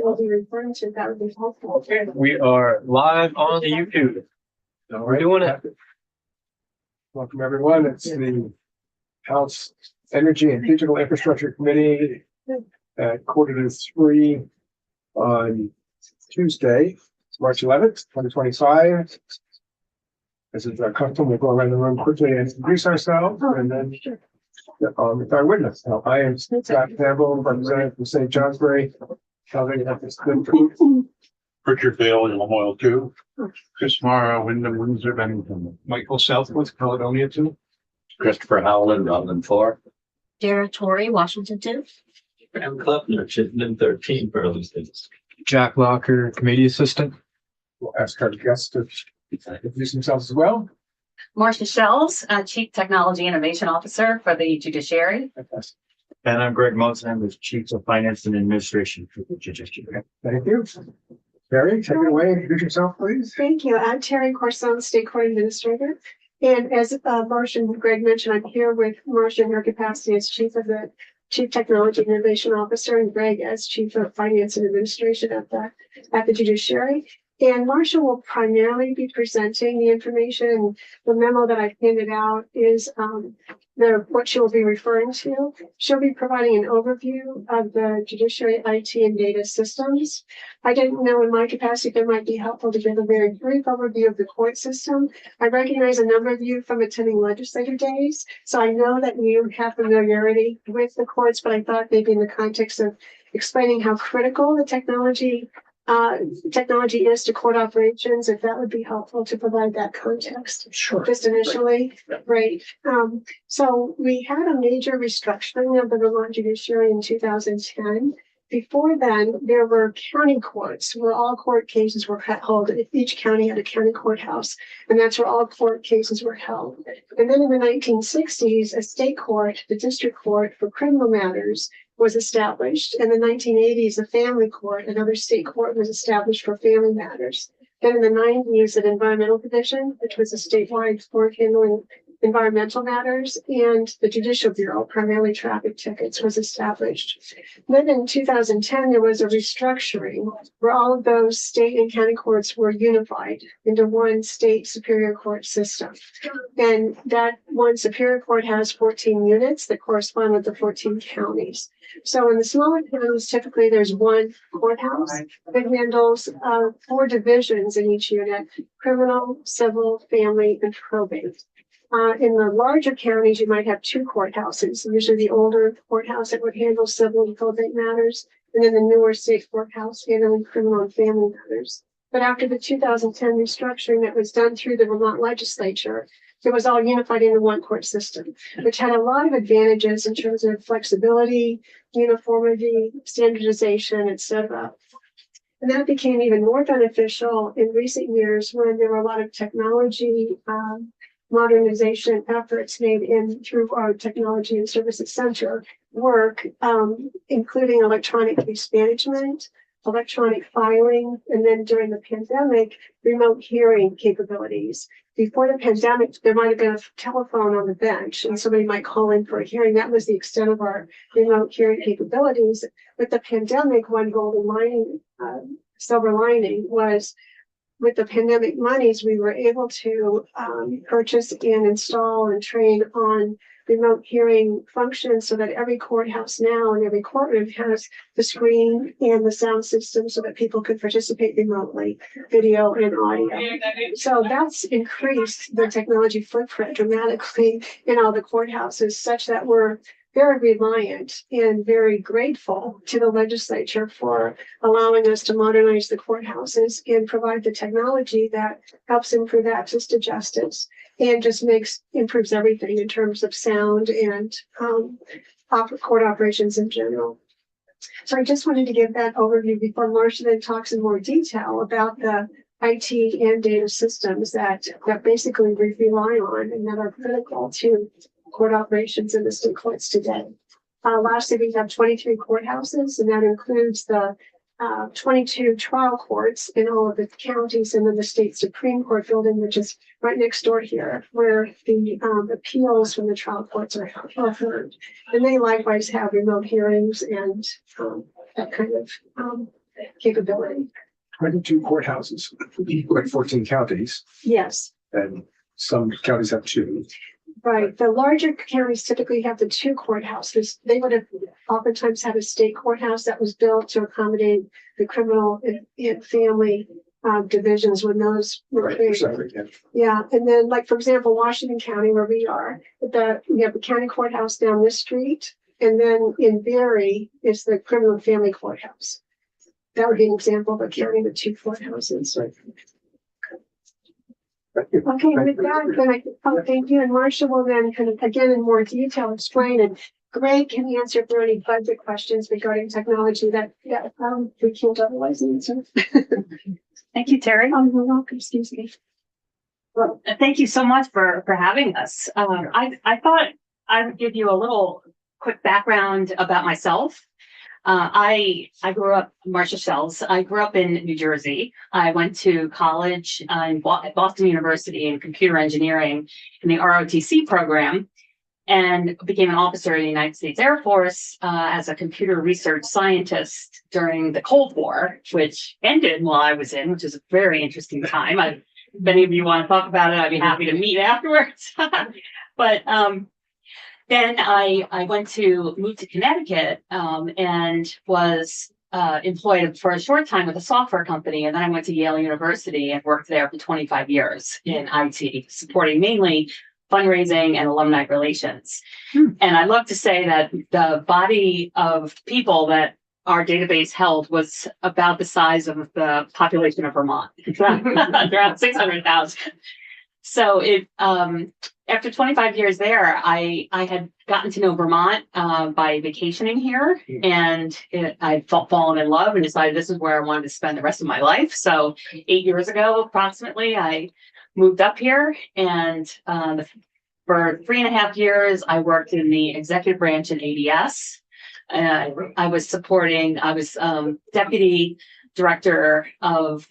Will be referring to, that would be helpful. Okay, we are live on the YouTube. We're doing it. Welcome, everyone. It's the House Energy and Digital Infrastructure Committee at 2:45 on Tuesday, March 11th, 2025. As is our custom, we'll go around the room quickly and introduce ourselves and then with our witness. Now, I am Scott Campbell, representative from St. Johnsbury. Richard Bale in Lamoille 2. Chris Mara, Wyndham, Windsor, Bennington. Michael Southwood, Caledonia 2. Christopher Howland, Rutland 4. Dara Torrey, Washington 2. Graham Kleffner, Chittenden 13, Burley States. Jack Locker, committee assistant. We'll ask our guests to introduce themselves as well. Marcia Shells, Chief Technology Innovation Officer for the Judiciary. Fantastic. And I'm Greg Mosen, I'm the Chief of Finance and Administration for the Judiciary. Thank you. Terry, take it away. Introduce yourself, please. Thank you. I'm Terry Corson, State Court Administrator. And as Marcia and Greg mentioned, I'm here with Marcia in her capacity as Chief Technology Innovation Officer and Greg as Chief of Finance and Administration at the Judiciary. And Marcia will primarily be presenting the information. The memo that I've handed out is what she'll be referring to. She'll be providing an overview of the judiciary IT and data systems. I didn't know in my capacity if it might be helpful to give a very brief overview of the court system. I recognize a number of you from attending legislative days, so I know that you have familiarity with the courts, but I thought maybe in the context of explaining how critical the technology is to court operations, if that would be helpful to provide that context. Sure. Just initially, right. So we had a major restructuring of the Vermont judiciary in 2010. Before then, there were county courts where all court cases were held. Each county had a county courthouse, and that's where all court cases were held. And then in the 1960s, a state court, the district court for criminal matters, was established. In the 1980s, a family court, another state court, was established for family matters. Then in the 90s, an environmental division, which was a statewide court handling environmental matters, and the Judicial Bureau, primarily traffic tickets, was established. Then in 2010, there was a restructuring where all of those state and county courts were unified into one state superior court system. And that one superior court has 14 units that correspond with the 14 counties. So in the smaller counties, typically there's one courthouse that handles 4 divisions in each unit: criminal, civil, family, and probate. In the larger counties, you might have 2 courthouses, usually the older courthouse that would handle civil and probate matters, and then the newer state courthouse handling criminal and family matters. But after the 2010 restructuring that was done through the Vermont legislature, it was all unified into one court system, which had a lot of advantages in terms of flexibility, uniformity, standardization, etc. And that became even more beneficial in recent years when there were a lot of technology modernization efforts made through our Technology and Services Center work, including electronic case management, electronic filing, and then during the pandemic, remote hearing capabilities. Before the pandemic, there might have been a telephone on the bench and somebody might call in for a hearing. That was the extent of our remote hearing capabilities. With the pandemic, one golden lining, silver lining was, with the pandemic monies, we were able to purchase and install and train on remote hearing functions so that every courthouse now and every courtroom has the screen and the sound system so that people could participate remotely, video and audio. So that's increased the technology footprint dramatically in all the courthouses, such that we're very reliant and very grateful to the legislature for allowing us to modernize the courthouses and provide the technology that helps improve access to justice and just improves everything in terms of sound and court operations in general. So I just wanted to give that overview before Marcia then talks in more detail about the IT and data systems that basically we rely on and that are critical to court operations in the state courts today. Lastly, we have 23 courthouses, and that includes the 22 trial courts in all of the counties, and then the state Supreme Court building, which is right next door here, where the appeals from the trial courts are heard. And they likewise have remote hearings and that kind of capability. 22 courthouses, like 14 counties, Yes. and some counties have two. Right, the larger counties typically have the two courthouses. They would have oftentimes had a state courthouse that was built to accommodate the criminal and family divisions when those were Right, created. separate, yeah. Yeah, and then like, for example, Washington County where we are, we have the county courthouse down this street. And then in Berry is the criminal family courthouse. That would be an example of a county with two courthouses. Right. Thank you. Okay, with that, then thank you, and Marcia will then kind of, again, in more detail explain, and Greg can answer if there are any budget questions regarding technology that we can't otherwise answer. Thank you, Terry. You're welcome, excuse me. Well, thank you so much for having us. I thought I would give you a little quick background about myself. I grew up, Marcia Shells. I grew up in New Jersey. I went to college at Boston University in computer engineering in the ROTC program, and became an officer in the United States Air Force as a computer research scientist during the Cold War, which ended while I was in, which is a very interesting time. If any of you want to talk about it, I'd be happy to meet afterwards. But then I moved to Connecticut and was employed for a short time with a software company. And then I went to Yale University and worked there for 25 years in IT, supporting mainly fundraising and alumni relations. And I love to say that the body of people that our database held was about the size of the population of Vermont, around 600,000. So after 25 years there, I had gotten to know Vermont by vacationing here, and I'd fallen in love and decided this is where I wanted to spend the rest of my life. So 8 years ago, approximately, I moved up here, and for 3.5 years, I worked in the executive branch in ADS. I was deputy director of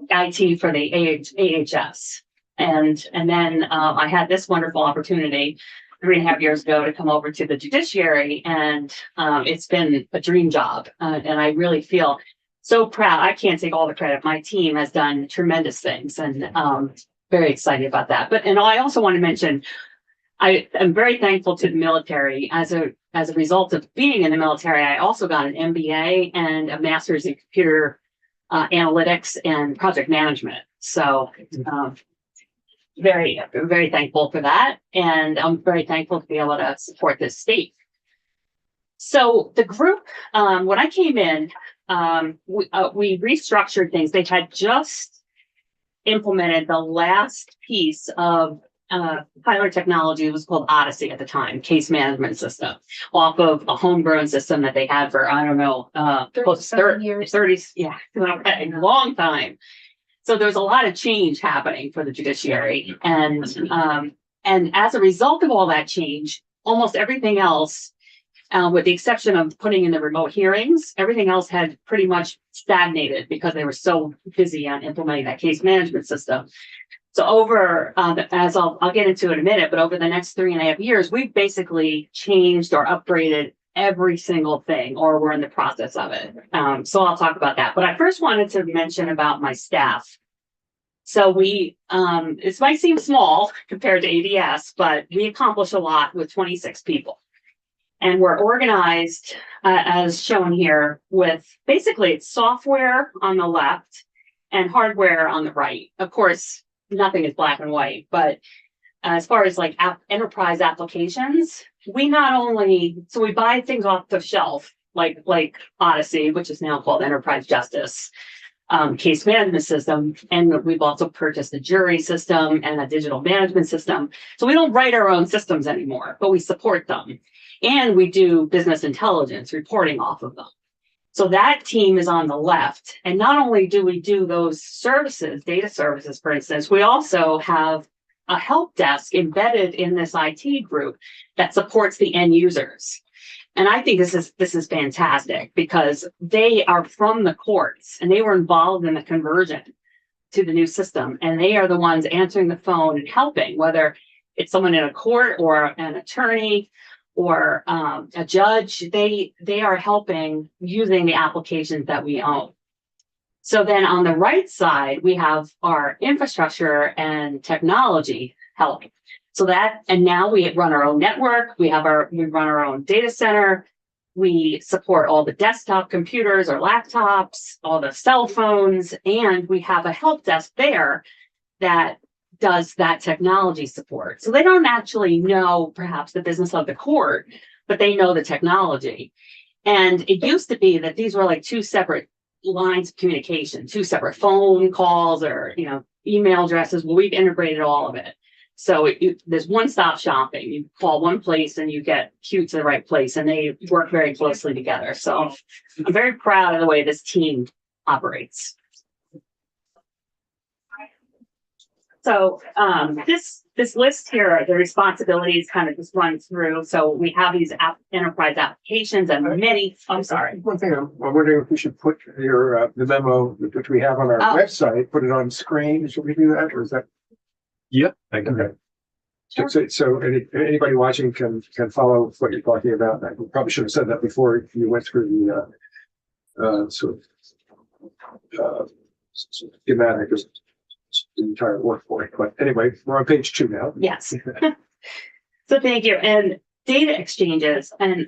IT for the AHS. And then I had this wonderful opportunity 3.5 years ago to come over to the judiciary, and it's been a dream job. And I really feel so proud. I can't take all the credit. My team has done tremendous things, and very excited about that. And I also want to mention, I am very thankful to the military. As a result of being in the military, I also got an MBA and a master's in computer analytics and project management. So very, very thankful for that. And I'm very thankful to be able to support this state. So the group, when I came in, we restructured things. They had just implemented the last piece of pilot technology. It was called Odyssey at the time, case management system, off of a homegrown system that they had for, I don't know, close to 30 years. 30, yeah, a long time. So there's a lot of change happening for the judiciary. And as a result of all that change, almost everything else, with the exception of putting in the remote hearings, everything else had pretty much stagnated because they were so busy on implementing that case management system. So as I'll get into in a minute, but over the next 3.5 years, we've basically changed or upgraded every single thing, or we're in the process of it. So I'll talk about that. But I first wanted to mention about my staff. So this might seem small compared to ADS, but we accomplish a lot with 26 people. And we're organized, as shown here, with basically it's software on the left and hardware on the right. Of course, nothing is black and white, but as far as like enterprise applications, we buy things off the shelf, like Odyssey, which is now called Enterprise Justice, case management system. And we've also purchased a jury system and a digital management system. So we don't write our own systems anymore, but we support them. And we do business intelligence reporting off of them. So that team is on the left. And not only do we do those services, data services, for instance, we also have a help desk embedded in this IT group that supports the end users. And I think this is fantastic because they are from the courts and they were involved in the conversion to the new system. And they are the ones answering the phone and helping, whether it's someone in a court or an attorney or a judge, they are helping using the applications that we own. So then on the right side, we have our infrastructure and technology help. So that, and now we run our own network, we run our own data center, we support all the desktop computers or laptops, all the cell phones, and we have a help desk there that does that technology support. So they don't actually know perhaps the business of the court, but they know the technology. And it used to be that these were like two separate lines of communication, two separate phone calls or, email addresses. Well, we've integrated all of it. So there's one-stop shopping. You call one place and you get queued to the right place, and they work very closely together. So I'm very proud of the way this team operates. So this list here, the responsibilities kind of just run through. So we have these enterprise applications and many. I'm sorry. One thing I'm wondering if we should put your the memo which we have on our website, put it on screen. Should we do that, or is that? Yep. I can. Okay. So anybody watching can follow what you're talking about. I probably should have said that before you went through the schematic, the entire workbook. But anyway, we're on page 2 now. Yes. So thank you. And data exchanges, and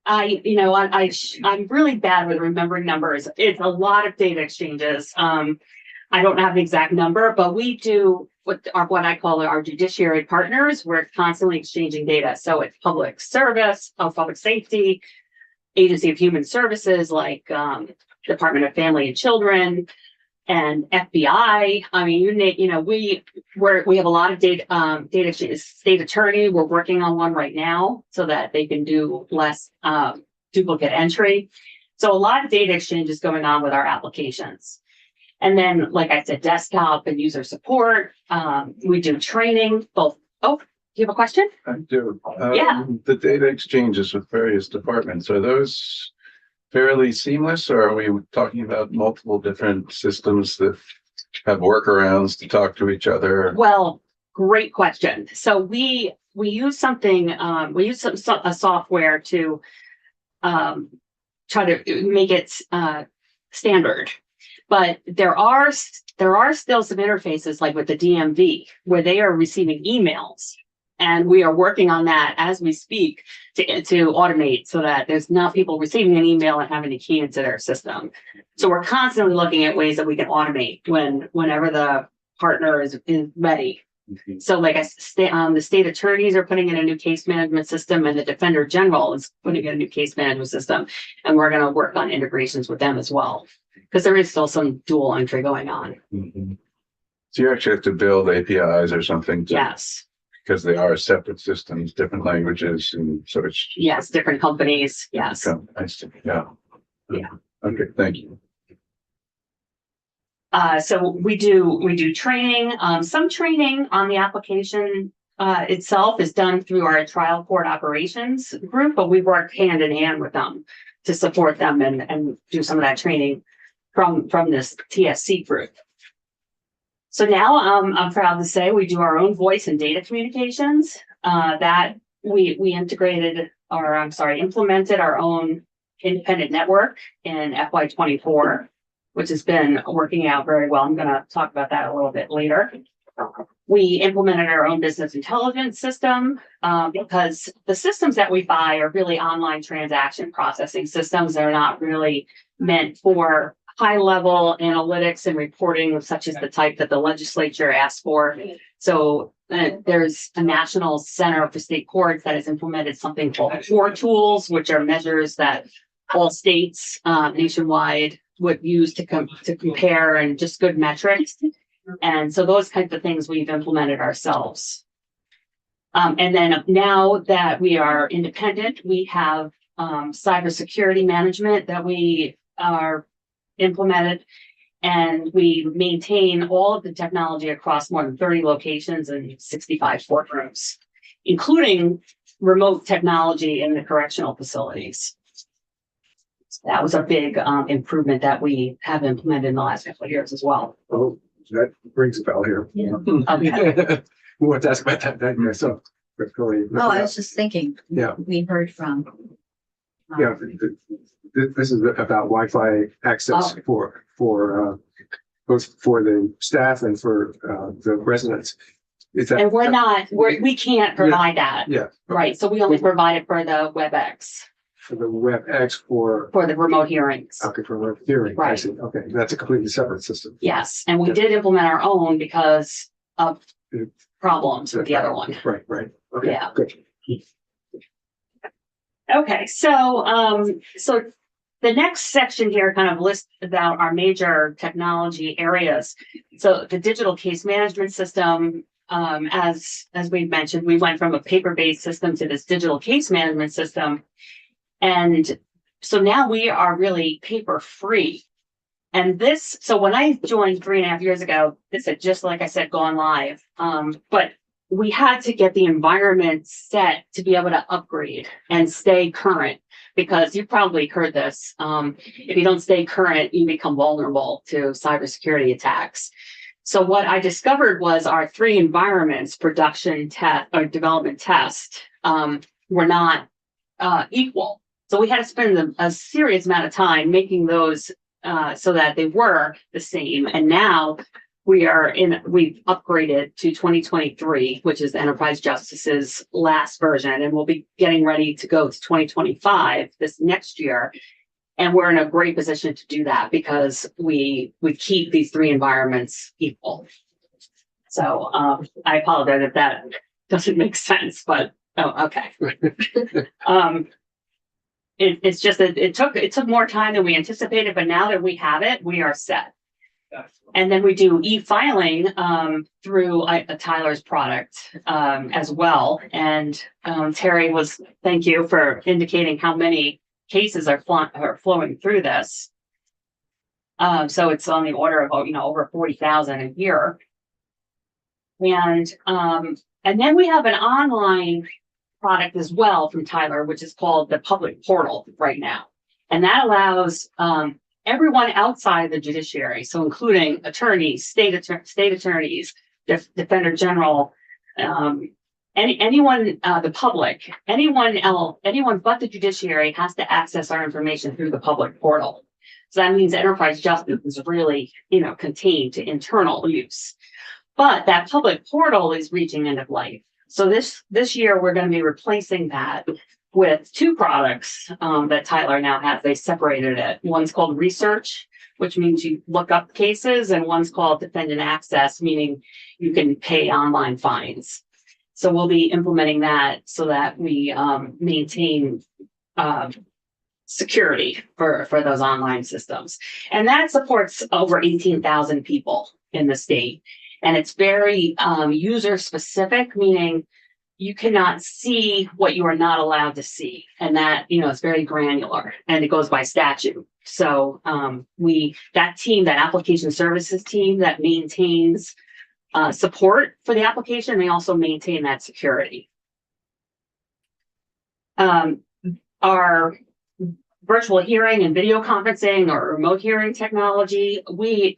I'm really bad with remembering numbers. It's a lot of data exchanges. I don't have the exact number, but we do what I call our judiciary partners. We're constantly exchanging data. So it's public service, public safety, Agency of Human Services, like Department of Family and Children, and FBI. I mean, we have a lot of data exchanges. State attorney, we're working on one right now so that they can do less duplicate entry. So a lot of data exchanges going on with our applications. And then, like I said, desktop and user support. We do training, both. Oh, do you have a question? I do. Yeah. The data exchanges with various departments, are those fairly seamless, or are we talking about multiple different systems that have workarounds to talk to each other? Well, great question. So we use something, a software to try to make it standard. But there are still some interfaces, like with the DMV, where they are receiving emails, and we are working on that as we speak to automate so that there's not people receiving an email and having to key into their system. So we're constantly looking at ways that we can automate whenever the partner is ready. Mm-hmm. So like the state attorneys are putting in a new case management system, and the defender general is putting in a new case management system, and we're going to work on integrations with them as well, because there is still some dual entry going on. Mm-hmm. So you actually have to build APIs or something. Yes. Because they are separate systems, different languages, and so it's just, yes, different companies. Yes. Yeah. Yeah. Okay. Thank you. So we do training. Some training on the application itself is done through our trial court operations group, but we work hand in hand with them to support them and do some of that training from this TSC group. So now I'm proud to say we do our own voice and data communications that we implemented our own independent network in FY24. Which has been working out very well. I'm going to talk about that a little bit later. We implemented our own business intelligence system because the systems that we buy are really online transaction processing systems. They're not really meant for high-level analytics and reporting, such as the type that the legislature asked for. So there's a National Center for State Courts that has implemented something called core tools, which are measures that all states nationwide would use to compare, and just good metrics. And so those kinds of things we've implemented ourselves. And then now that we are independent, we have cybersecurity management that we are implemented, and we maintain all of the technology across more than 30 locations and 65 courtrooms, including remote technology in the correctional facilities. That was a big improvement that we have implemented in the last couple of years as well. Oh, that rings a bell here. Yeah. Okay. We want to ask about that. So really. Well, I was just thinking. Yeah. We heard from. Yeah, this is about Wi-Fi access for both for the staff and for the residents. Is that? And we can't provide that. Yeah. Right, so we only provide it for the WebEx, For the WebEx for, for the remote hearings. okay, for remote hearing. I Right. see. Okay, that's a completely separate system. Yes, and we did implement our own because of Mm. problems with the other one. Right. Okay, Yeah. good. Okay, so the next section here kind of lists about our major technology areas. So the digital case management system, as we've mentioned, we went from a paper-based system to this digital case management system. And so now we are really paper-free. And so when I joined 3.5 years ago, this had just, like I said, gone live. But we had to get the environment set to be able to upgrade and stay current, because you probably heard this. If you don't stay current, you become vulnerable to cybersecurity attacks. So what I discovered was our 3 environments, production, test, or development, test, were not equal. So we had to spend a serious amount of time making those so that they were the same. And now we've upgraded to 2023, which is Enterprise Justice's last version, and we'll be getting ready to go to 2025 this next year. And we're in a great position to do that because we keep these 3 environments equal. So I apologize if that doesn't make sense, but okay. It's just that it took more time than we anticipated, but now that we have it, we are set. And then we do e-filing through Tyler's product as well. And Terry thank you for indicating how many cases are flowing through this. So it's on the order of over 40,000 a year. And then we have an online product as well from Tyler, which is called the public portal right now. And that allows everyone outside the judiciary, so including attorneys, state attorneys, defender general, anyone, the public, anyone but the judiciary has to access our information through the public portal. So that means Enterprise Justice is really, contained to internal use. But that public portal is reaching end of life. So this year, we're going to be replacing that with 2 products that Tyler now has. They separated it. One's called Research, which means you look up cases, and one's called Defendant Access, meaning you can pay online fines. So we'll be implementing that so that we maintain security for those online systems. And that supports over 18,000 people in the state. And it's very user specific, meaning you cannot see what you are not allowed to see. And that, it's very granular, and it goes by statute. So that team, that application services team that maintains support for the application, they also maintain that security. Our virtual hearing and video conferencing or remote hearing technology, we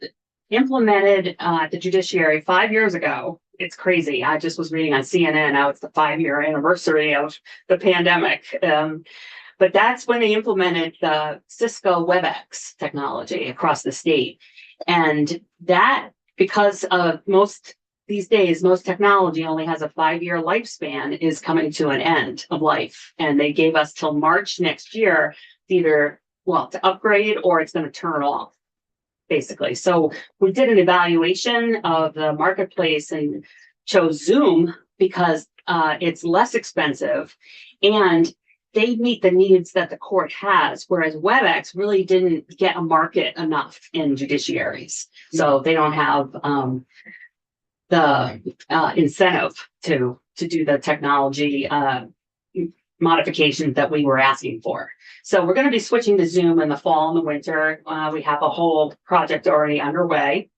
implemented the judiciary 5 years ago. It's crazy. I just was reading on CNN now it's the 5-year anniversary of the pandemic. But that's when they implemented the Cisco WebEx technology across the state. And that, because of these days, most technology only has a 5-year lifespan, is coming to an end of life. And they gave us till March next year to upgrade, or it's going to turn off, basically. So we did an evaluation of the marketplace and chose Zoom because it's less expensive and they meet the needs that the court has, whereas WebEx really didn't get a market enough in judiciaries. So they don't have the incentive to do the technology modifications that we were asking for. So we're going to be switching to Zoom in the fall and the winter. We have a whole project already underway.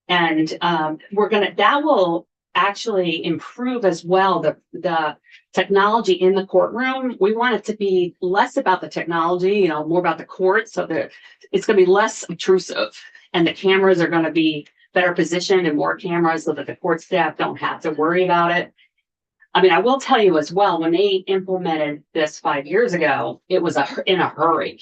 And that will actually improve as well the technology in the courtroom. We want it to be less about the technology, more about the court, so that it's going to be less obtrusive, and the cameras are going to be better positioned and more cameras so that the court staff don't have to worry about it. I mean, I will tell you as well, when they implemented this 5 years ago, it was in a hurry.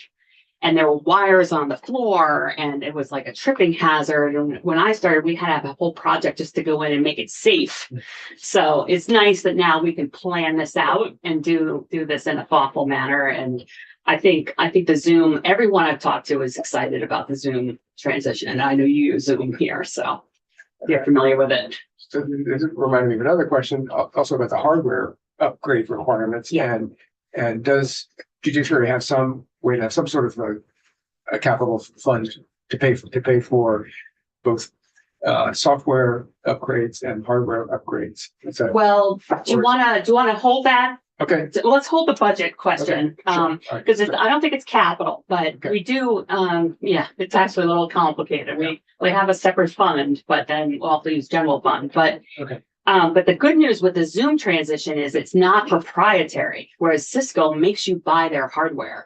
And there were wires on the floor and it was like a tripping hazard. And when I started, we had to have a whole project just to go in and make it safe. So it's nice that now we can plan this out and do this in a thoughtful manner. And I think the Zoom, everyone I've talked to is excited about the Zoom transition. And I know you use Zoom here, so you're familiar with it. So this reminded me of another question, also about the hardware upgrade requirements. Yeah. And does judiciary have some way to have some sort of a capital fund to pay for both software upgrades and hardware upgrades? Well, do you wanna hold that? Okay. Let's hold the budget question. Okay, sure. All right. Because I don't think it's capital, but Okay. we do, yeah, it's actually a little complicated. We have a separate fund, but then we'll have to use general fund, but. Okay. But the good news with the Zoom transition is it's not proprietary, whereas Cisco makes you buy their hardware.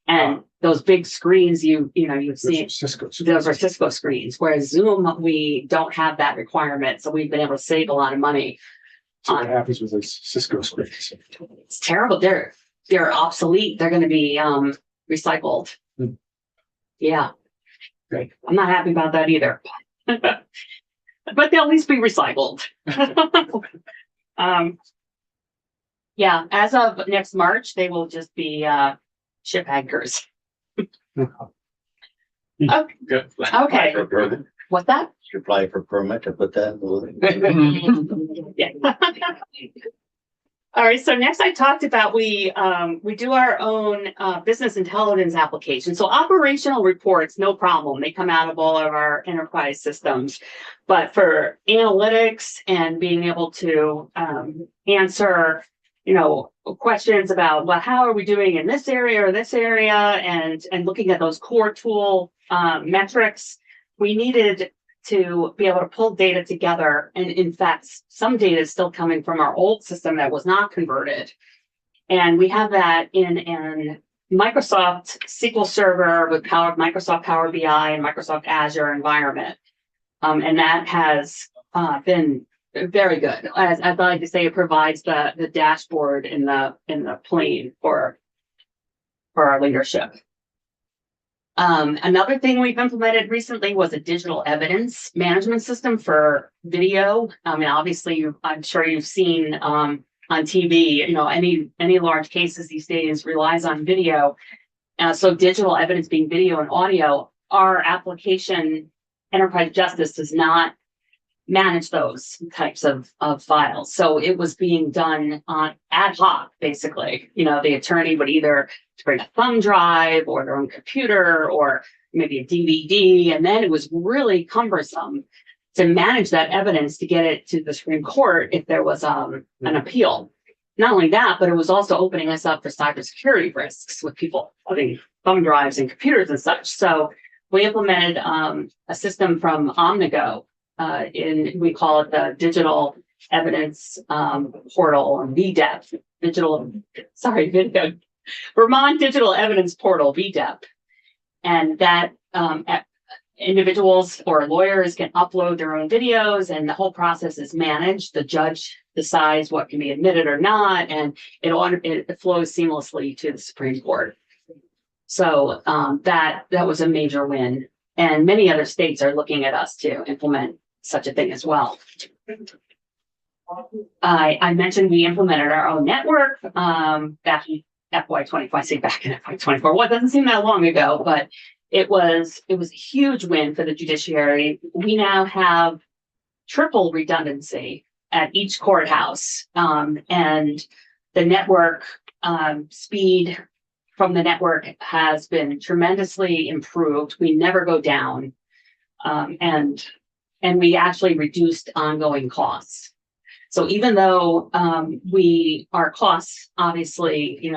And those big screens you've seen, Cisco. those are Cisco screens, whereas Zoom, we don't have that requirement. So we've been able to save a lot of money. So what happens with those Cisco screens? It's terrible. They're obsolete. They're going to be recycled. Hmm. Yeah. Okay. I'm not happy about that either. But they'll at least be recycled. Yeah, as of next March, they will just be ship anchors. Okay. Good. Okay. What's that? You apply for permit to put that in. Yeah. All right, so next I talked about we do our own business intelligence application. So operational reports, no problem. They come out of all of our enterprise systems. But for analytics and being able to answer, questions about, well, how are we doing in this area or this area, and looking at those core tool metrics, we needed to be able to pull data together. And in fact, some data is still coming from our old system that was not converted. And we have that in an Microsoft SQL Server with Microsoft Power BI and Microsoft Azure environment. And that has been very good. As I'd like to say, it provides the dashboard in the plane for our leadership. Another thing we've implemented recently was a digital evidence management system for video. I mean, obviously, I'm sure you've seen on TV, any large cases these days relies on video. So digital evidence being video and audio, our application, Enterprise Justice, does not manage those types of files. So it was being done on ad hoc, basically. The attorney would either bring a thumb drive or their own computer or maybe a DVD. And then it was really cumbersome to manage that evidence to get it to the Supreme Court if there was an appeal. Not only that, but it was also opening us up for cybersecurity risks with people putting thumb drives and computers and such. So we implemented a system from Omnigo. We call it the Digital Evidence Portal, or VDEP, Vermont Digital Evidence Portal, VDEP. And that individuals or lawyers can upload their own videos, and the whole process is managed. The judge decides what can be admitted or not, and it flows seamlessly to the Supreme Court. So that was a major win. And many other states are looking at us to implement such a thing as well. I mentioned we implemented our own network back in FY24. I say back in FY24. Well, it doesn't seem that long ago, but it was a huge win for the judiciary. We now have triple redundancy at each courthouse, and the network speed from the network has been tremendously improved. We never go down, and we actually reduced ongoing costs. So even though our costs obviously,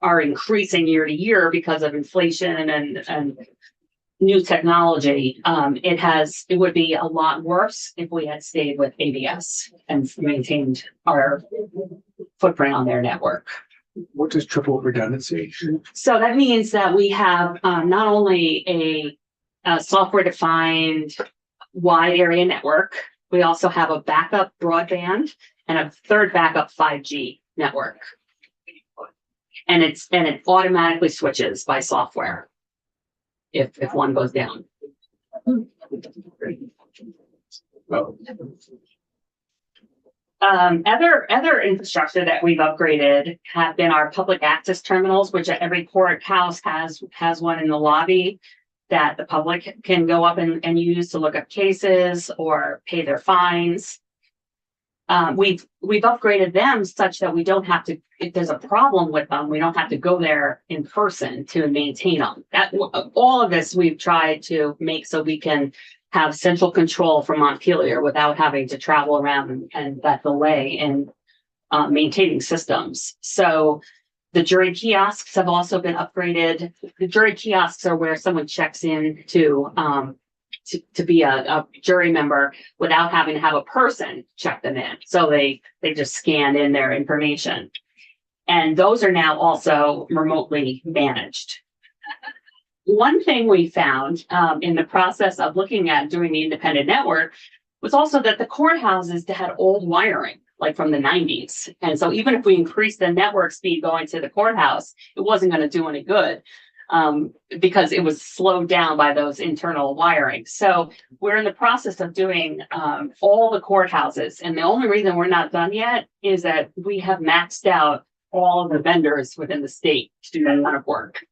are increasing year to year because of inflation and new technology, it would be a lot worse if we had stayed with ABS and maintained our footprint on their network. What does triple redundancy? So that means that we have not only a software-defined wide area network, we also have a backup broadband, and a third backup 5G network. And it automatically switches by software if one goes down. Well, Other infrastructure that we've upgraded have been our public access terminals, which every courthouse has one in the lobby that the public can go up and use to look up cases or pay their fines. We've upgraded them such that we don't have to, if there's a problem with them, we don't have to go there in person to maintain them. All of this we've tried to make so we can have central control from Montpelier without having to travel around and that delay in maintaining systems. So the jury kiosks have also been upgraded. The jury kiosks are where someone checks in to be a jury member without having to have a person check them in. So they just scan in their information. And those are now also remotely managed. One thing we found in the process of looking at doing the independent network was also that the courthouses had old wiring, like from the 90s. And so even if we increased the network speed going to the courthouse, it wasn't going to do any good because it was slowed down by those internal wiring. So we're in the process of doing all the courthouses. And the only reason we're not done yet is that we have maxed out all of the vendors within the state to do that kind of work.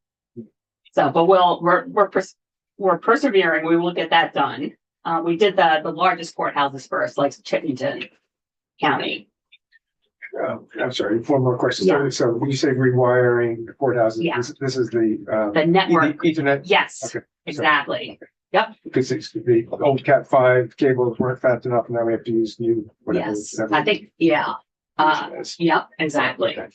So, but we're persevering. We will get that done. We did the largest courthouses first, like Chittenden County. I'm sorry, one more question. Yeah. So when you say rewiring the courthouses, Yeah. this is the network. Ethernet? Yes, Okay. exactly. Because the old Cat5 cables weren't fast enough, and now we have to use new, whatever. Yes, whatever I think, yeah. is. Yep, exactly. Okay.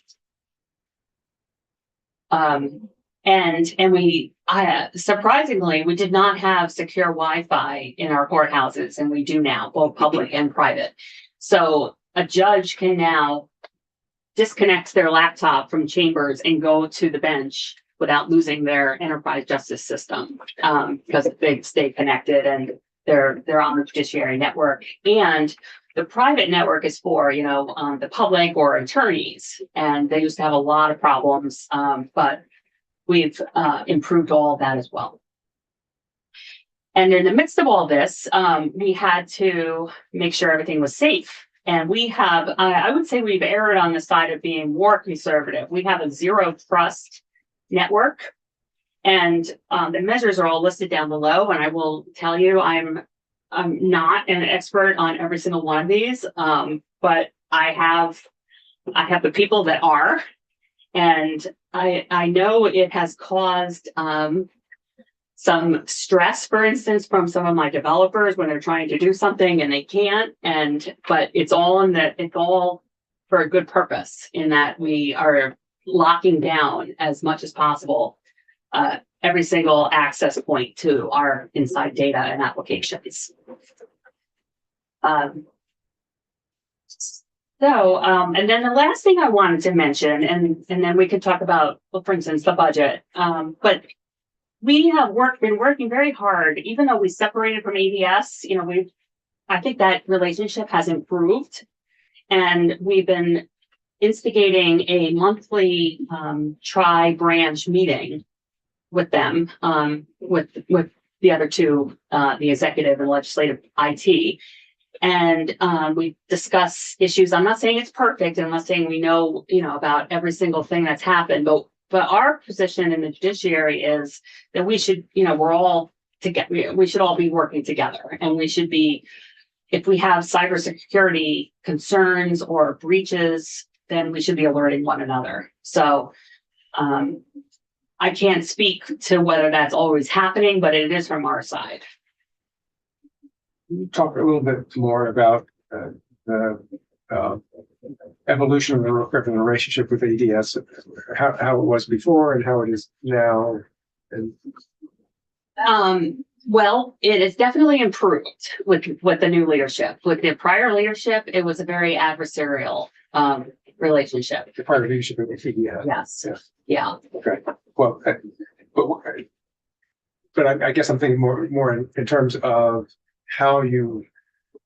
And we, surprisingly, we did not have secure Wi-Fi in our courthouses, and we do now, both public and private. So a judge can now disconnect their laptop from chambers and go to the bench without losing their enterprise justice system, because they stay connected and they're on the judiciary network. And the private network is for, the public or attorneys, and they used to have a lot of problems, but we've improved all of that as well. And in the midst of all this, we had to make sure everything was safe. And we have, I would say we've erred on the side of being more conservative. We have a zero trust network, and the measures are all listed down below. And I will tell you, I'm not an expert on every single one of these, but I have the people that are, and I know it has caused some stress, for instance, from some of my developers when they're trying to do something and they can't. But it's all for a good purpose, in that we are locking down as much as possible every single access point to our inside data and applications. And then the last thing I wanted to mention, and then we could talk about, well, for instance, the budget. But we have been working very hard, even though we separated from ADS. I think that relationship has improved, and we've been instigating a monthly tri-branch meeting with them, with the other two, the executive and legislative IT. And we discuss issues. I'm not saying it's perfect. I'm not saying we know, about every single thing that's happened, but our position in the judiciary is that we should, we're all together. We should all be working together, and we should be, if we have cybersecurity concerns or breaches, then we should be alerting one another. So I can't speak to whether that's always happening, but it is from our side. Talk a little bit more about the evolution of the relationship with ADS, how it was before and how it is now. And Well, it has definitely improved with the new leadership. With the prior leadership, it was a very adversarial relationship. the prior leadership of ADS. Yes. Yeah. Yeah. Okay. Well, but I guess I'm thinking more in terms of how you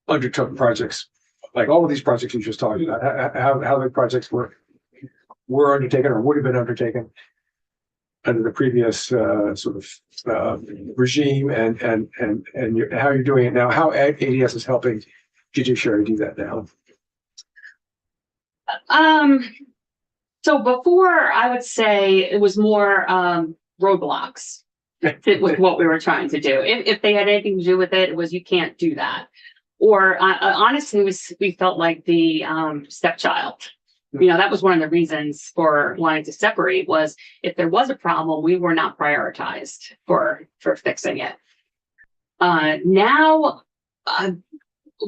undertook projects like all of these projects you just talked about, how the projects were undertaken or would have been undertaken under the previous sort of regime, and how you're doing it now, how ADS is helping judiciary do that now. So before, I would say it was more roadblocks with what we were trying to do. If they had anything to do with it, it was you can't do that. Or honestly, we felt like the stepchild. You know, that was one of the reasons for wanting to separate, was if there was a problem, we were not prioritized for fixing it. Now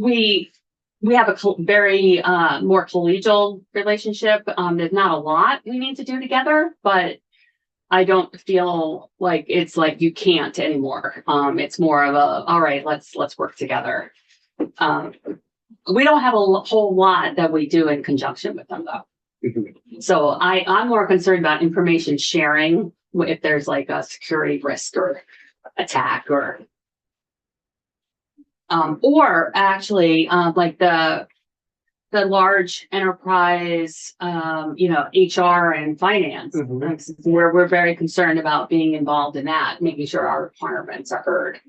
we have a very more collegial relationship. There's not a lot we need to do together, but I don't feel like it's like you can't anymore. It's more of a, all right, let's work together. We don't have a whole lot that we do in conjunction with them, though. So I'm more concerned about information sharing if there's like a security risk or attack, or actually like the large enterprise, HR and finance, where we're very concerned about being involved in that, making sure our requirements are heard.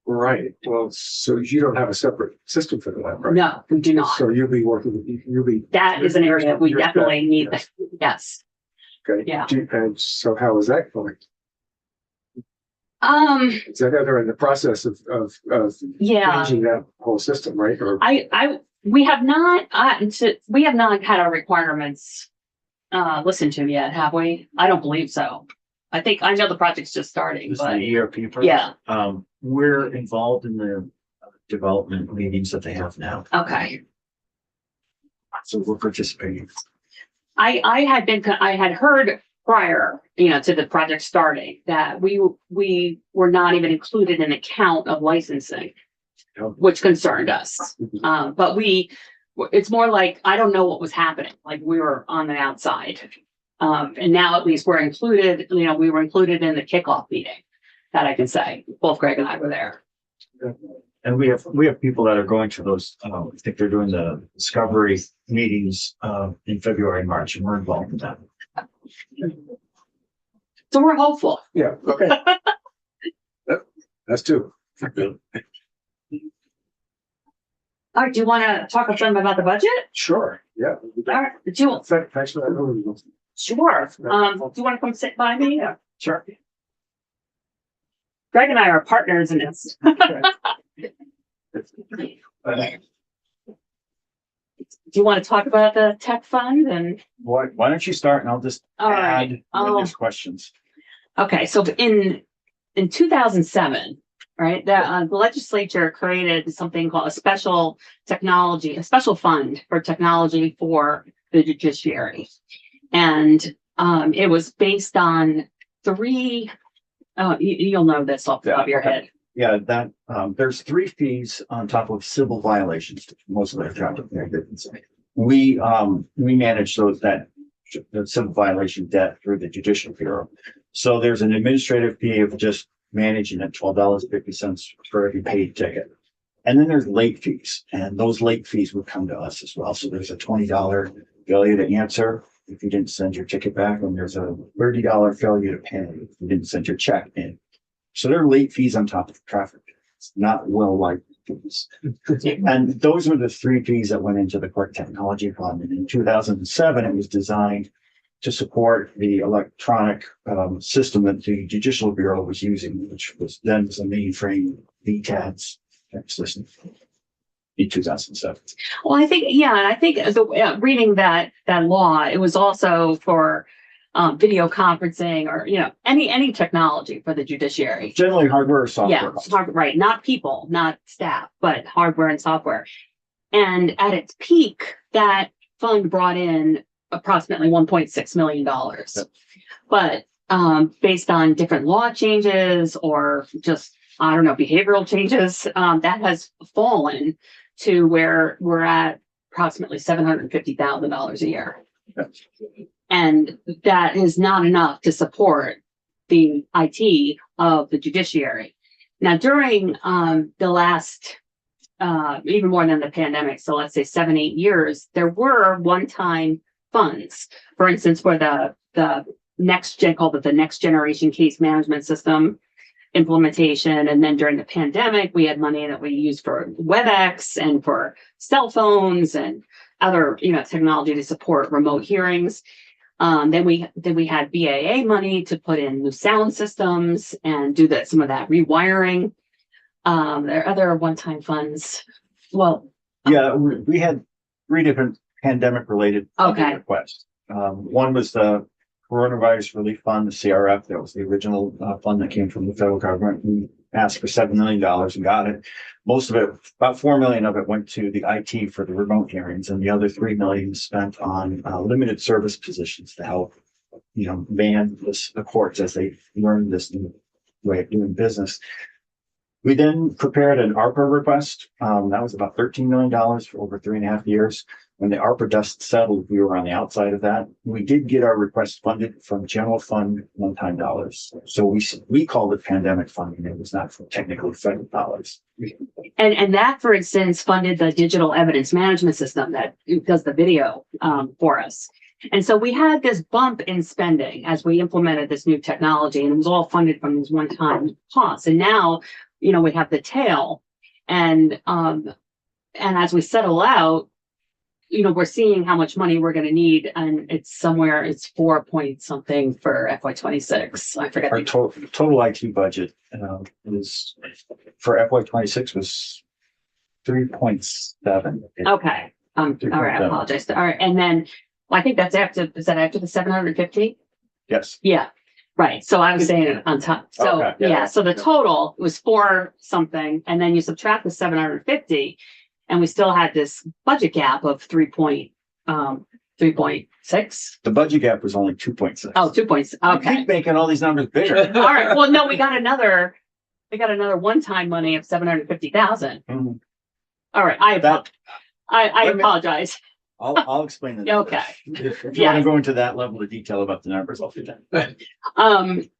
Right. Well, so you don't have a separate system for that, right? No, we do not. So you'll be working with, That is an area that we definitely need. Yes. Okay. Yeah. And so how is that going? Is that they're in the process of Yeah. changing that whole system, right? Or We have not had our requirements listened to yet, have we? I don't believe so. I know the project's just starting, This is but the ERP project. yeah. We're involved in the development meetings that they have now, Okay. so we're participating. I had heard prior, to the project starting, that we were not even included in the count of licensing, which concerned us. But it's more like, I don't know what was happening. Like, we were on the outside. And now at least we're included, we were included in the kickoff meeting, that I can say. Both Greg and I were there. And we have people that are going to those, I think they're doing the discovery meetings in February and March, and we're involved in that. So we're hopeful. yeah, okay. That's two. All right, do you want to talk with them about the budget? Sure. Yeah. All right, Thanks for that. sure. Do you want to come sit by me? Sure. Greg and I are partners in this. Do you want to talk about the tech fund and? Why don't you start, and I'll just All right. add when there's questions. Okay, so in 2007, right, the legislature created something called a special fund for technology for the judiciary. And it was based on three, you'll know this off the top of your head. Yeah, that there's 3 fees on top of civil violations, most of their traffic. We manage the civil violation debt through the Judicial Bureau. So there's an administrative fee of just managing it, $12.50 for every paid ticket. And then there's late fees, and those late fees would come to us as well. So there's a $20 failure to answer if you didn't send your ticket back, and there's a $30 failure to pay if you didn't send your check in. So there are late fees on top of traffic. It's not well-liked fees. And those were the 3 fees that went into the court technology fund. And in 2007, it was designed to support the electronic system that the Judicial Bureau was using, which was a mainframe VTADS system in 2007. Well, I think reading that law, it was also for video conferencing, or any technology for the judiciary. Generally hardware or software. Yeah, right. Not people, not staff, but hardware and software. And at its peak, that fund brought in approximately $1.6 million. Yep. But based on different law changes, or just, I don't know, behavioral changes, that has fallen to where we're at approximately $750,000 a year. Yep. And that is not enough to support the IT of the judiciary. Now, during the last even more than the pandemic, so let's say 7, 8 years, there were one-time funds. For instance, for the next gen, called it the next generation case management system implementation. And then during the pandemic, we had money that we used for WebEx and for cell phones and other, technology to support remote hearings. Then we had BAA money to put in new sound systems and do some of that rewiring. There are other one-time funds. Well, Yeah, we had 3 different pandemic related Okay. requests. One was the Coronavirus Relief Fund, the CRF. That was the original fund that came from the federal government. We asked for $7 million and got it. Most of it, about 4 million of it, went to the IT for the remote hearings, and the other 3 million spent on limited service positions to help, man the courts as they learn this new way of doing business. We then prepared an ARPA request. That was about $13 million for over 3.5 years. When the ARPA dust settled, we were on the outside of that. We did get our request funded from general fund one-time dollars. So we called it pandemic funding. It was not technically federal dollars. and that, for instance, funded the digital evidence management system that does the video for us. And so we had this bump in spending as we implemented this new technology, and it was all funded from these one-time costs. And now, we have the tail, and as we settle out, we're seeing how much money we're going to need, and it's 4 point something for FY26. I forget. Our total IT budget is for FY26 was 3.7. Okay. All right. I apologize. All right. And then I think is that after the 750? Yes. Yeah. Right. So I was saying it on top. So Okay, yeah. So the total was 4 something, and then you subtract the 750, and we still had this budget gap of 3.6. The budget gap was only 2.6. Oh, 2 points. You Okay. keep making all these numbers bigger. All right. Well, no, we got another one-time money of 750,000. Mhm. All right. I That- apologize. I'll explain the numbers. Okay. If you Yeah. want to go into that level of detail about the numbers, I'll do that.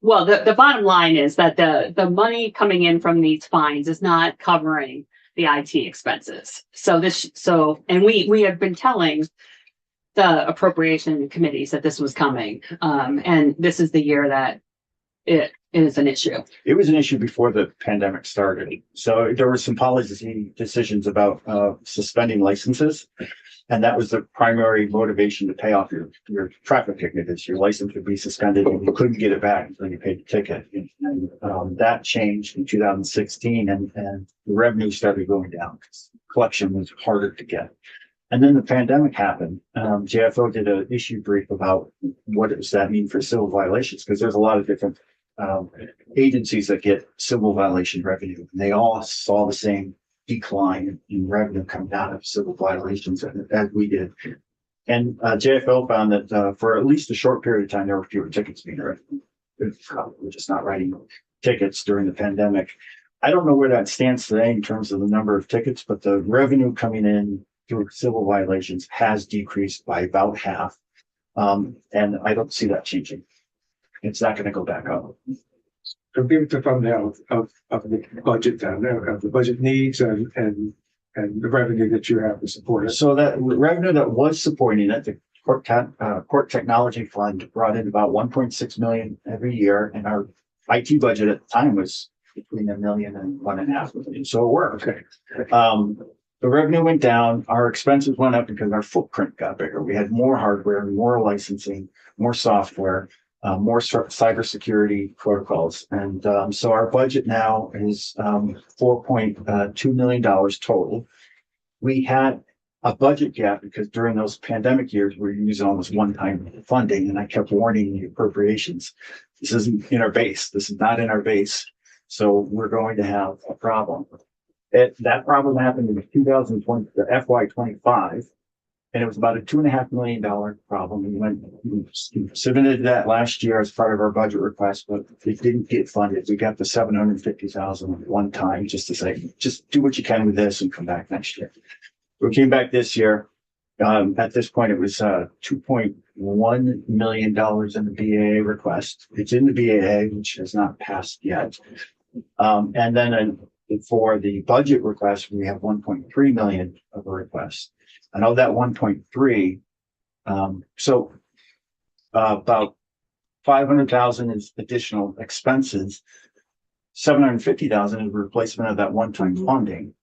Well, the bottom line is that the money coming in from these fines is not covering the IT expenses. And we have been telling the appropriation committees that this was coming. And this is the year that it is an issue. It was an issue before the pandemic started. So there were some policy decisions about suspending licenses. And that was the primary motivation to pay off your traffic ticket. Is your license would be suspended and you couldn't get it back until you paid the ticket. And that changed in 2016, and the revenue started going down. Collection was harder to get. And then the pandemic happened. JFO did an issue brief about what does that mean for civil violations, because there's a lot of different agencies that get civil violation revenue. And they all saw the same decline in revenue coming out of civil violations as we did. And JFL found that for at least a short period of time, there were fewer tickets being written. We're just not writing tickets during the pandemic. I don't know where that stands today in terms of the number of tickets, but the revenue coming in through civil violations has decreased by about half. And I don't see that changing. It's not going to go back up. So give it the thumbnail of the budget down there, of the budget needs and the revenue that you have to support it. So that revenue that was supporting it, the court technology fund brought in about 1.6 million every year, and our IT budget at the time was between $1 million and $1.5 million. So it worked. Okay. The revenue went down, our expenses went up because our footprint got bigger. We had more hardware, more licensing, more software, more cybersecurity protocols. And so our budget now is $4.2 million total. We had a budget gap because during those pandemic years, we were using almost one-time funding, and I kept warning the appropriations. This isn't in our base. This is not in our base. So we're going to have a problem. That problem happened in 2020, the FY25. And it was about a $2.5 million problem. We submitted that last year as part of our budget request, but it didn't get funded. We got the $750,000 one time just to say, just do what you can with this and come back next year. We came back this year. At this point, it was $2.1 million in the BAA request. It's in the BAA, which has not passed yet. And then For the budget request, we have 1.3 million of a request. And of that 1.3, about 500,000 is additional expenses. 750,000 is replacement of that one-time funding.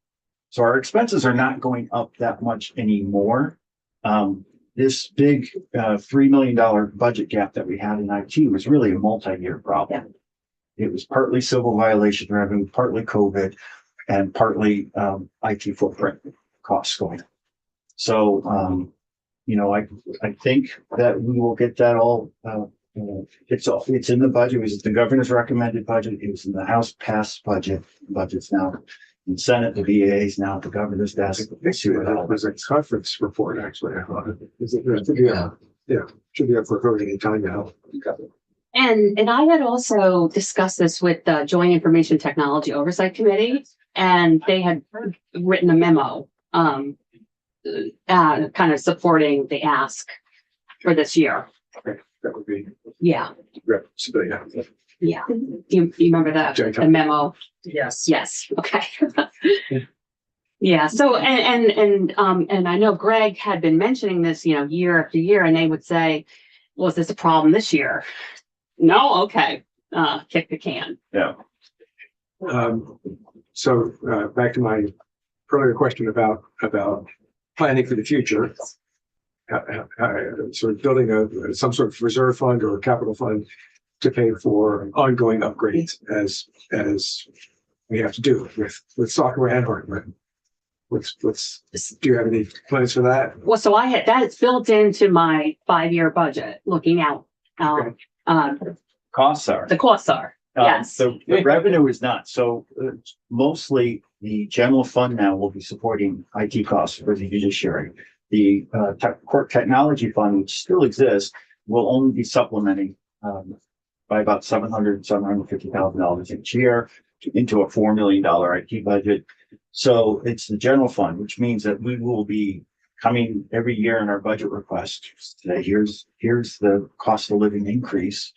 So our expenses are not going up that much anymore. This big $3 million budget gap that we had in IT was really a multi-year problem. It was partly civil violation revenue, partly COVID, and partly IT footprint costs going up. So, I think that we will get that all. It's in the budget. It was the governor's recommended budget. It was in the House passed budget. The budget's now in Senate. The VA is now at the governor's desk. There's a conference report, actually. I thought. Is it, should be up for voting in time now. And I had also discussed this with the Joint Information Technology Oversight Committee, and they had written a memo, kind of supporting the ask for this year. Okay, that would be. Yeah. Civilian. Yeah. You remember the memo? Yes. Yes. Okay. Yeah. So, and I know Greg had been mentioning this, year after year, and they would say, well, is this a problem this year? No. Okay. Kick the can. Yeah. So back to my earlier question about planning for the future. Sort of building some sort of reserve fund or a capital fund to pay for ongoing upgrades as we have to do with software and hardware. Do you have any plans for that? Well, so that is built into my 5-year budget, looking out. Costs are. The costs are. Yes. The revenue is not. So mostly the general fund now will be supporting IT costs for the judiciary. The court technology fund, which still exists, will only be supplementing by about $750,000 each year into a $4 million IT budget. So it's the general fund, which means that we will be coming every year in our budget request. Today, here's the cost of living increase,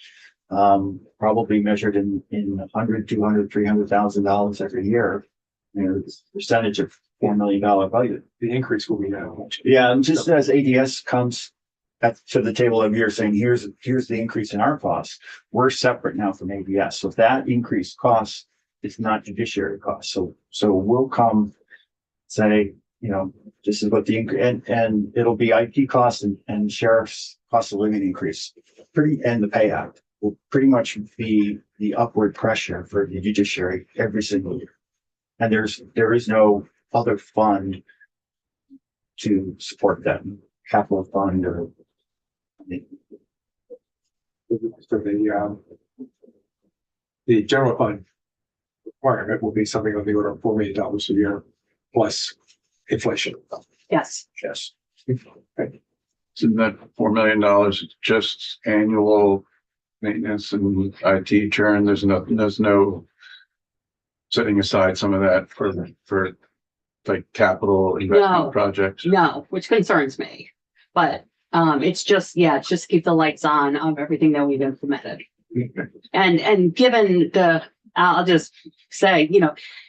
probably measured in $100, $200, $300,000 every year. It's a percentage of $4 million budget. The increase will be now. Yeah, and just as ADS comes to the table every year saying, here's the increase in our costs, we're separate now from ADS. So that increased cost is not judiciary costs. So we'll come say, this is what the increase, and it'll be IT costs and sheriff's cost of living increase. And the pay act will pretty much be the upward pressure for the judiciary every single year. And there is no other fund to support them, capital fund or. So the general fund requirement will be something on the order of $4 million a year plus inflation. Yes. Yes. Isn't that $4 million just annual maintenance and IT churn? There's no setting aside some of that for like capital investment projects? No, which concerns me. But it's just keep the lights on of everything that we've implemented. And given I'll just say,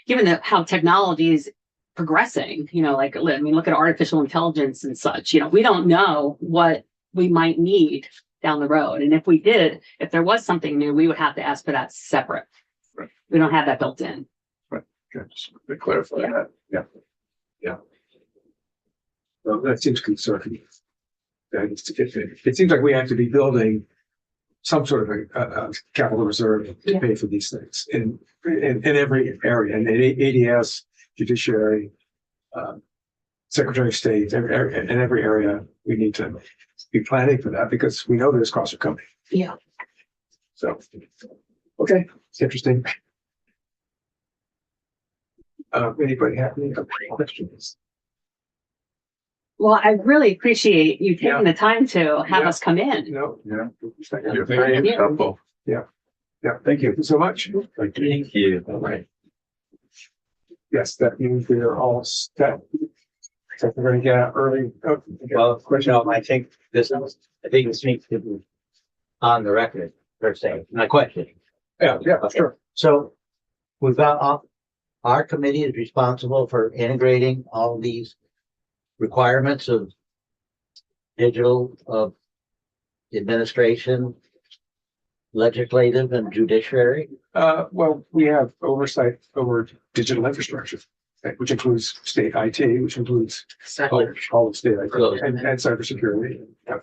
given how technology is progressing, look at artificial intelligence and such, we don't know what we might need down the road. And if there was something new, we would have to ask for that separate. Right. We don't have that built in. Right. Okay. Just to clarify that. Yeah. Well, that seems concerning. It seems like we have to be building some sort of a capital reserve to pay for these things in every area, in ADS, judiciary, Secretary of State, in every area. We need to be planning for that because we know those costs are coming. Yeah. So, okay, it's interesting. Anybody have any questions? Well, I really appreciate you taking the time to have us come in. No. Yeah. You're Very you. helpful. Yeah, thank you so much. Thank you. All right. Yes, that means we are all set. So we're going to get out early. Oh, Well, I think this needs to be on the record, per se. My question. yeah, sure. So we've got our committee is responsible for integrating all these requirements of digital, administration, legislative and judiciary. Well, we have oversight over digital infrastructure, which includes state IT, which includes all of state IT and cybersecurity. Yeah.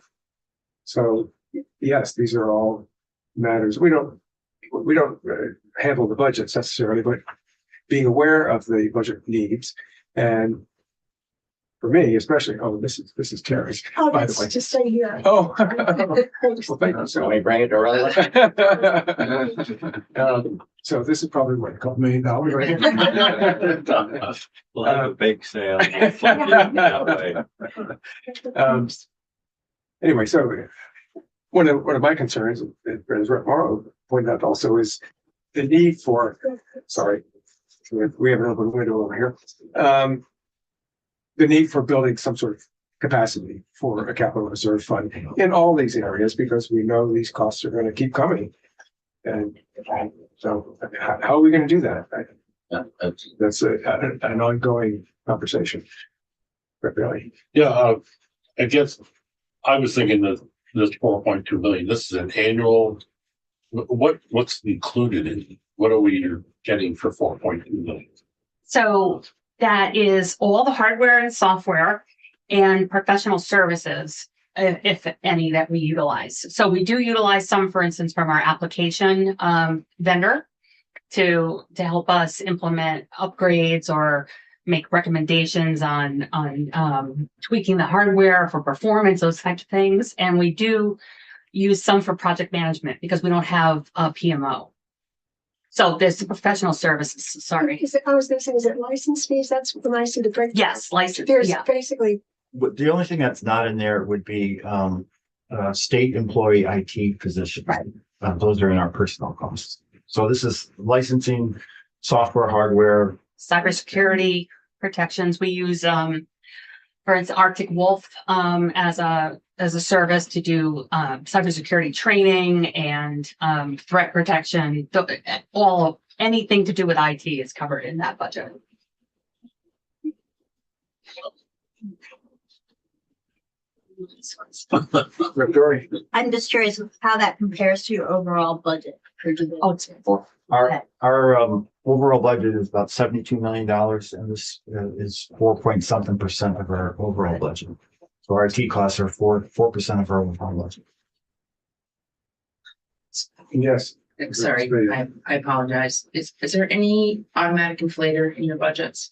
So yes, these are all matters. We don't handle the budgets necessarily, but being aware of the budget needs, and for me especially, this is Terry's, Oh, by the that's way. to stay here. Oh, well, thank you. So we bring it around. So this is probably what, $2 million, right? We'll have a bake sale. Anyway, so one of my concerns, as Rep. Morrow pointed out also, is the need for, sorry, we have an open window over here. The need for building some sort of capacity for a capital reserve fund in all these areas, because we know these costs are going to keep coming. And so how are we going to do that? That's an ongoing conversation. But really, Yeah, I guess I was thinking that this 4.2 million, this is an annual, what's included in it? What are we getting for 4.2 million? So that is all the hardware and software and professional services, if any, that we utilize. So we do utilize some, for instance, from our application vendor to help us implement upgrades or make recommendations on tweaking the hardware for performance, those types of things. And we do use some for project management because we don't have a PMO. So there's the professional services, sorry. I was gonna say, is it license fees? That's when I see the breakdown. Yes, license, There's yeah. basically, But the only thing that's not in there would be, state employee IT position. Right. Those are in our personnel costs. So this is licensing, software, hardware. Cybersecurity protections. We use, for instance, Arctic Wolf as a service to do cybersecurity training and threat protection. Anything to do with IT is covered in that budget. Victoria, I'm just curious how that compares to your overall budget for division. Oh, it's Our overall budget is about $72 million, and this is 4% of our overall budget. So our IT costs are 4% of our overall budget. yes. Sorry, I apologize. Is there any automatic inflator in your budgets?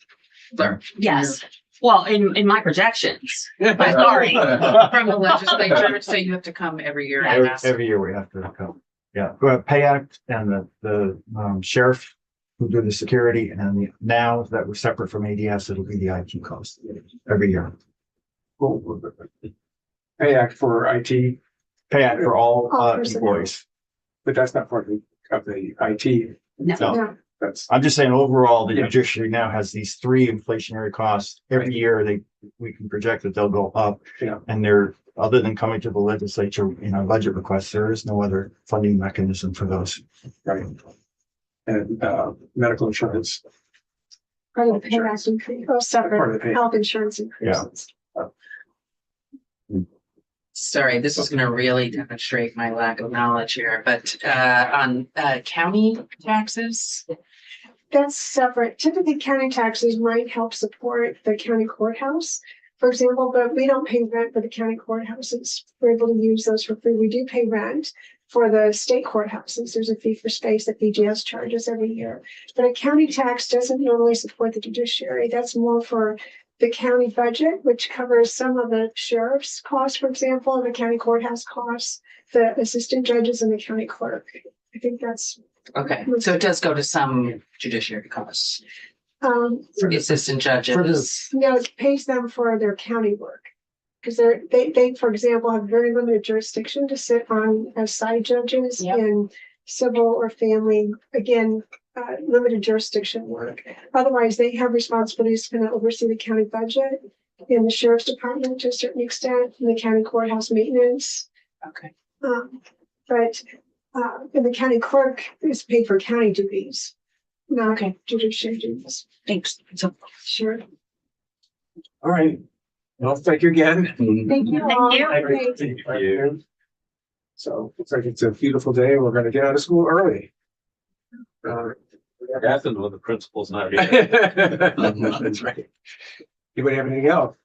yes. Well, in my projections. Sorry. From the legislature, so you have to come every year and ask. Every year we have to come. Yeah, Pay Act and the sheriff who do the security, and now that we're separate from ADS, it'll be the IT cost every year. Pay Act for IT, Pay Act for all All personnel. employees. but that's not part of the IT. No. no, That's, I'm just saying overall, the Yeah. judiciary now has these three inflationary costs. Every year we can project that they'll go up. Yeah. And they're, other than coming to the legislature in our budget requests, there is no other funding mechanism for those. right. And, medical insurance. part of the pay act increase, or Part of the separate pay. health insurance increases. Sorry, this is gonna really demonstrate my lack of knowledge here, but on county taxes, That's separate. Typically, county taxes might help support the county courthouse, for example, but we don't pay rent for the county courthouses. We're able to use those for free. We do pay rent for the state courthouses. There's a fee for space that BGS charges every year. But a county tax doesn't normally support the judiciary. That's more for the county budget, which covers some of the sheriff's costs, for example, and the county courthouse costs, the assistant judges and the county clerk. I think that's, okay, so it does go to some judiciary costs for the assistant For judges. no, it pays them for their county work. Because they, for example, have very limited jurisdiction to sit on as side judges Yep. in civil or family, again, limited jurisdiction work. Otherwise, they have responsibilities to kind of oversee the county budget in the sheriff's department to a certain extent, in the county courthouse maintenance. Okay, But and the county clerk is paid for county duties. No, okay, judiciary duties. Thanks. So, Sure. All right. Well, thank you again. Thank you Thank all. you. Thanks. Thank you. So looks like it's a beautiful day. We're gonna get out of school early. What happens when the principal's not That's right. Anybody have anything else?